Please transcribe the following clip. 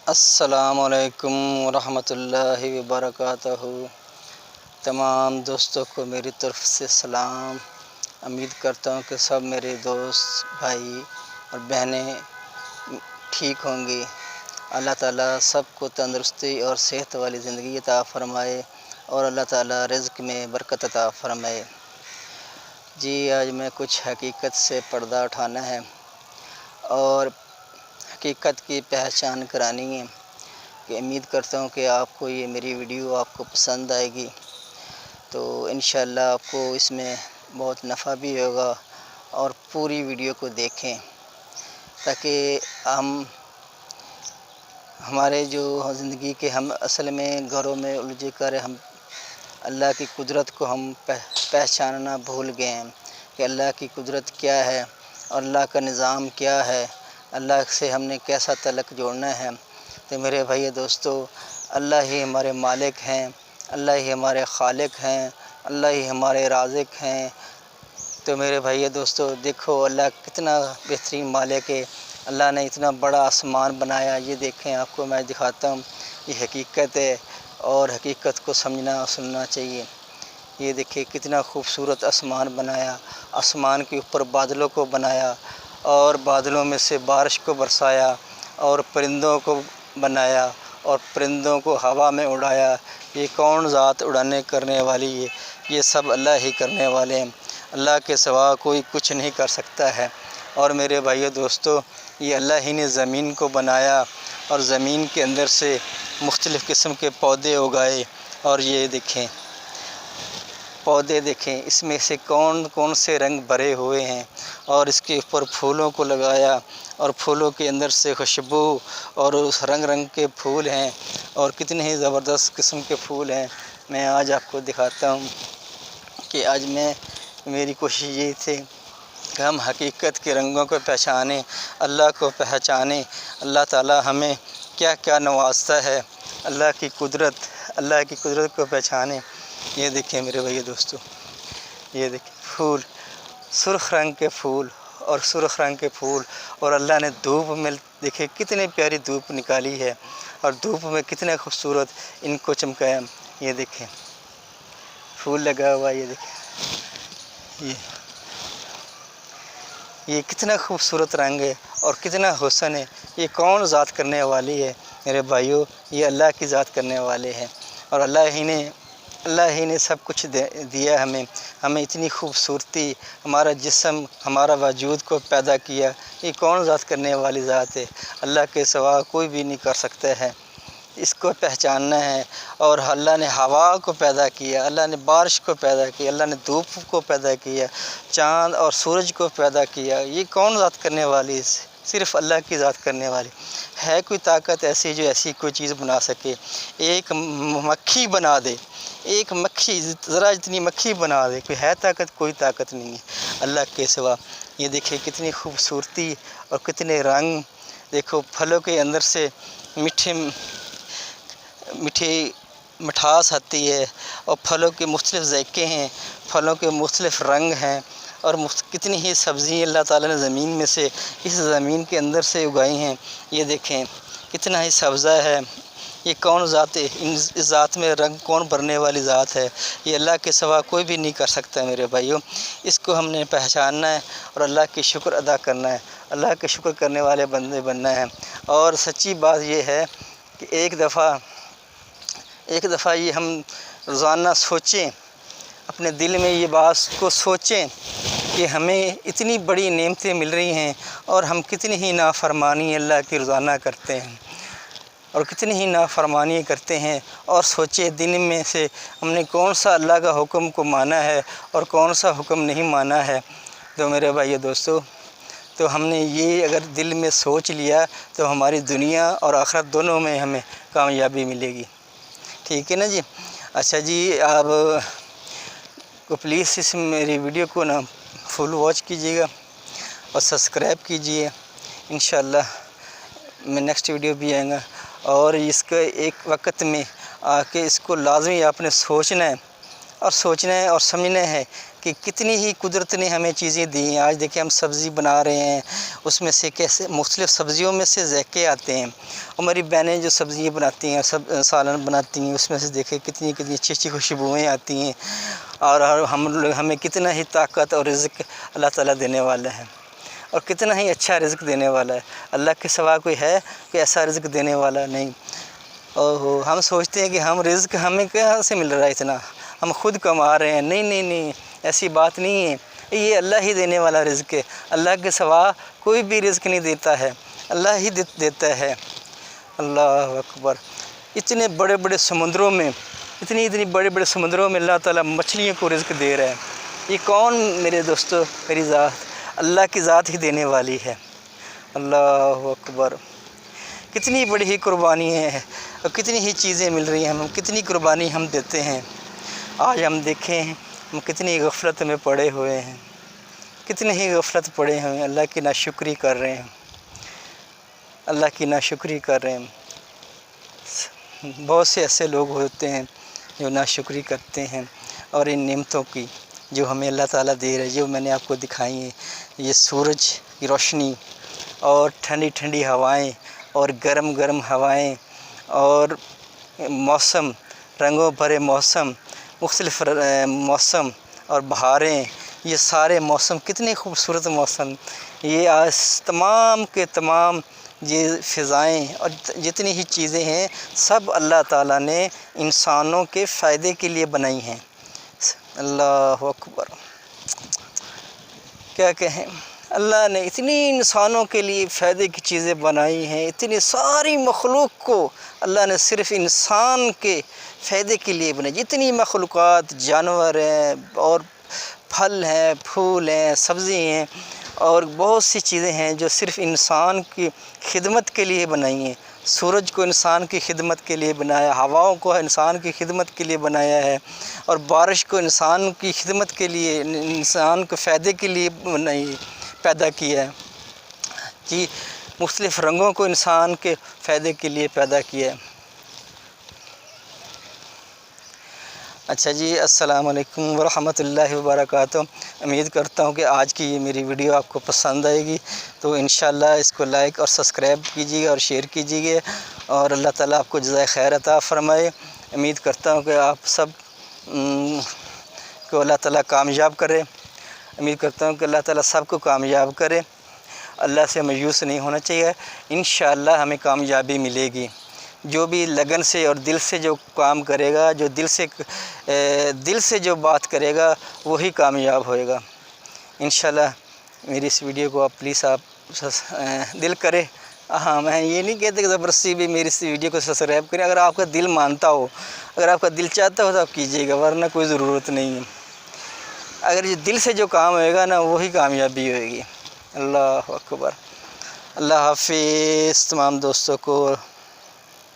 السلام علیکم ورحمۃ اللہ وبرکاتہ۔ تمام دوستوں کو میری طرف سے سلام۔ امید کرتا ہوں کہ سب میرے دوست بھائی اور بہنیں ٹھیک ہوں گی۔ اللہ تعالیٰ سب کو تندرستی اور صحت والی زندگی عطا فرمائے اور اللہ تعالیٰ رزق میں برکت عطا فرمائے۔ جی آج میں کچھ حقیقت سے پردہ اٹھانا ہے اور حقیقت کی پہچان کرانی ہے کہ امید کرتا ہوں کہ آپ کو یہ میری ویڈیو آپ کو پسند آئے گی، تو انشاءاللہ آپ کو اس میں بہت نفع بھی ہوگا اور پوری ویڈیو کو دیکھیں تاکہ ہمارے جو زندگی کے ہم اصل میں گھروں میں الجھ کر ہم اللہ کی قدرت کو ہم پہچاننا بھول گئے ہیں کہ اللہ کی قدرت کیا ہے اور اللہ کا نظام کیا ہے، اللہ سے ہم نے کیسا تعلق جوڑنا ہے۔ تو میرے بھائی دوستو، اللہ ہی ہمارے مالک ہیں، اللہ ہی ہمارے خالق ہیں، اللہ ہی ہمارے رازق ہیں۔ تو میرے بھائی دوستو دیکھو اللہ کتنا بہترین مالک ہے۔ اللہ نے اتنا بڑا آسمان بنایا، یہ دیکھیں آپ کو میں دکھاتا ہوں، یہ حقیقت ہے اور حقیقت کو سمجھنا اور سننا چاہیے۔ یہ دیکھیں کتنا خوبصورت آسمان بنایا، آسمان کے اوپر بادلوں کو بنایا اور بادلوں میں سے بارش کو برسایا اور پرندوں کو بنایا اور پرندوں کو ہوا میں اڑایا۔ یہ کون ذات اڑانے کرنے والی ہے؟ یہ سب اللہ ہی کرنے والے ہیں، اللہ کے سوا کوئی کچھ نہیں کر سکتا ہے۔ اور میرے بھائیو دوستو، یہ اللہ ہی نے زمین کو بنایا اور زمین کے اندر سے مختلف قسم کے پودے اگائے، اور یہ دیکھیں پودے دیکھیں اس میں سے کون سے رنگ بھرے ہوئے ہیں، اور اس کے اوپر پھولوں کو لگایا اور پھولوں کے اندر سے خوشبو اور اس رنگ کے پھول ہیں، اور کتنے ہی زبردست قسم کے پھول ہیں۔ میں آج آپ کو دکھاتا ہوں کہ آج میری کوشش یہ تھی کہ ہم حقیقت کے رنگوں کو پہچانیں، اللہ کو پہچانیں، اللہ تعالیٰ ہمیں کیا کیا نوازتا ہے، اللہ کی قدرت کو پہچانیں۔ یہ دیکھیں میرے بھائی دوستو، یہ دیکھیں پھول، سرخ رنگ کے پھول اور اللہ نے دھوپ میں دیکھیں کتنی پیاری دھوپ نکالی ہے اور دھوپ میں کتنے خوبصورت ان کو چمکایا۔ یہ دیکھیں پھول لگا ہوا، یہ دیکھیں یہ کتنا خوبصورت رنگ ہے اور کتنا حسن ہے۔ یہ کون ذات کرنے والی ہے میرے بھائیوں؟ یہ اللہ کی ذات کرنے والے ہیں، اور اللہ ہی نے سب کچھ دیا ہمیں اتنی خوبصورتی، ہمارا جسم، ہمارا وجود کو پیدا کیا۔ یہ کون ذات کرنے والی ذات ہے؟ اللہ کے سوا کوئی بھی نہیں کر سکتا ہے۔ اس کو پہچاننا ہے۔ اور اللہ نے ہوا کو پیدا کیا، اللہ نے بارش کو پیدا کیا، اللہ نے دھوپ کو پیدا کیا، چاند اور سورج کو پیدا کیا۔ یہ کون ذات کرنے والی؟ صرف اللہ کی ذات کرنے والی ہے۔ کوئی طاقت ایسی جو ایسی کوئی چیز بنا سکے؟ ایک مکھی بنا دے، ایک مکھی، ذرا اتنی مکھی بنا دے، کوئی ہے طاقت؟ کوئی طاقت نہیں ہے اللہ کے سوا۔ یہ دیکھیں کتنی خوبصورتی اور کتنے رنگ، دیکھو پھلوں کے اندر سے میٹھی مٹھاس آتی ہے، اور پھلوں کے مختلف ذائقے ہیں، پھلوں کے مختلف رنگ ہیں، اور کتنی ہی سبزی اللہ تعالیٰ نے زمین میں سے، اس زمین کے اندر سے اگائی ہیں۔ یہ دیکھیں کتنا ہی سبزہ ہے۔ یہ کون ذات ہے؟ اس ذات میں رنگ کون بھرنے والی ذات ہے؟ یہ اللہ کے سوا کوئی بھی نہیں کر سکتا میرے بھائیوں۔ اس کو ہم نے پہچاننا ہے اور اللہ کی شکر ادا کرنا ہے، اللہ کے شکر کرنے والے بندے بننا ہے۔ اور سچی بات یہ ہے کہ ایک دفعہ یہ ہم روزانہ سوچیں، اپنے دل میں یہ بات کو سوچیں کہ ہمیں اتنی بڑی نعمتیں مل رہی ہیں اور ہم کتنی ہی نافرمانی اللہ کی روزانہ کرتے ہیں، اور کتنی ہی نافرمانی کرتے ہیں، اور سوچے دن میں سے ہم نے کون سا اللہ کا حکم کو مانا ہے اور کون سا حکم نہیں مانا ہے۔ تو میرے بھائی دوستو، تو ہم نے یہ اگر دل میں سوچ لیا تو ہماری دنیا اور آخرت دونوں میں ہمیں کامیابی ملے گی۔ ٹھیک ہے نا جی؟ اچھا جی، آپ کو پلیز اس میری ویڈیو کو نا فل واچ کیجیے گا اور سبسکرائب کیجیے۔ انشاءاللہ میں نیکسٹ ویڈیو بھی آئے گا، اور اس کا ایک وقت میں آ کے اس کو لازمی آپ نے سوچنا ہے اور سمجھنا ہے کہ کتنی ہی قدرت نے ہمیں چیزیں دی ہیں۔ آج دیکھیں ہم سبزی بنا رہے ہیں، اس میں سے کیسے مختلف سبزیوں میں سے ذائقے آتے ہیں۔ ہماری بہنیں جو سبزیاں بناتی ہیں، سالن بناتی ہیں، اس میں سے دیکھیں کتنی اچھی اچھی خوشبوئیں آتی ہیں، اور ہمیں کتنا ہی طاقت اور رزق اللہ تعالیٰ دینے والا ہے، اور کتنا ہی اچھا رزق دینے والا ہے۔ اللہ کے سوا کوئی ہے کہ ایسا رزق دینے والا نہیں۔ ہم سوچتے ہیں کہ رزق ہمیں کہاں سے مل رہا ہے اتنا، ہم خود کما رہے ہیں۔ نہیں، ایسی بات نہیں ہے، یہ اللہ ہی دینے والا رزق ہے۔ اللہ کے سوا کوئی بھی رزق نہیں دیتا ہے، اللہ ہی دیتا ہے۔ اللہ اکبر۔ اتنے بڑے بڑے سمندروں میں، اتنی بڑے بڑے سمندروں میں اللہ تعالیٰ مچھلیوں کو رزق دے رہا ہے۔ یہ کون میرے دوستو؟ میری ذات، اللہ کی ذات ہی دینے والی ہے۔ اللہ اکبر۔ کتنی بڑی ہی قربانی ہے، اور کتنی ہی چیزیں مل رہی ہیں، ہم کتنی قربانی ہم دیتے ہیں۔ آج ہم دیکھیں ہم کتنی غفلت میں پڑے ہوئے ہیں، کتنی ہی غفلت پڑے ہوئے ہیں، اللہ کی ناشکری کر رہے ہیں، اللہ کی ناشکری کر رہے ہیں۔ بہت سے ایسے لوگ ہوتے ہیں جو ناشکری کرتے ہیں، اور ان نعمتوں کی جو ہمیں اللہ تعالیٰ دے رہا ہے، جو میں نے آپ کو دکھائی ہیں، یہ سورج کی روشنی، اور ٹھنڈی ٹھنڈی ہوائیں، اور گرم گرم ہوائیں، اور موسم، رنگوں بھرے موسم، مختلف موسم، اور بہاریں، یہ سارے موسم کتنے خوبصورت موسم۔ یہ آج تمام کے تمام یہ فضائیں اور جتنی ہی چیزیں ہیں، سب اللہ تعالیٰ نے انسانوں کے فائدے کے لیے بنائی ہیں۔ اللہ اکبر۔ کیا کہیں، اللہ نے اتنی انسانوں کے لیے فائدے کی چیزیں بنائی ہیں، اتنی ساری مخلوق کو اللہ نے صرف انسان کے فائدے کے لیے بنائی۔ جتنی مخلوقات، جانور ہیں، اور پھل ہیں، پھول ہیں، سبزی ہیں، اور بہت سی چیزیں ہیں جو صرف انسان کی خدمت کے لیے بنائی ہیں۔ سورج کو انسان کی خدمت کے لیے بنایا، ہواؤں کو انسان کی خدمت کے لیے بنایا ہے، اور بارش کو انسان کی خدمت کے لیے، انسان کے فائدے کے لیے پیدا کیا ہے۔ جی، مختلف رنگوں کو انسان کے فائدے کے لیے پیدا کیا ہے۔ اچھا جی، السلام علیکم ورحمۃ اللہ وبرکاتہ۔ امید کرتا ہوں کہ آج کی یہ میری ویڈیو آپ کو پسند آئے گی، تو انشاءاللہ اس کو لائک اور سبسکرائب کیجیے اور شیئر کیجیے، اور اللہ تعالیٰ آپ کو جزائے خیر عطا فرمائے۔ امید کرتا ہوں کہ آپ سب کو اللہ تعالیٰ کامیاب کرے۔ امید کرتا ہوں کہ اللہ تعالیٰ سب کو کامیاب کرے۔ اللہ سے مایوس نہیں ہونا چاہیے، انشاءاللہ ہمیں کامیابی ملے گی۔ جو بھی لگن سے اور دل سے جو کام کرے گا، جو دل سے جو بات کرے گا، وہی کامیاب ہوئے گا انشاءاللہ۔ میری اس ویڈیو کو پلیز آپ دل کرے۔ ہاں، میں یہ نہیں کہتا کہ زبردستی بھی میری اس ویڈیو کو سبسکرائب کریں۔ اگر آپ کا دل مانتا ہو، اگر آپ کا دل چاہتا ہو تو آپ کیجیے گا، ورنہ کوئی ضرورت نہیں ہے۔ اگر یہ دل سے جو کام ہوئے گا نا، وہی کامیابی ہوئے گی۔ اللہ اکبر۔ اللہ حافظ تمام دوستوں کو۔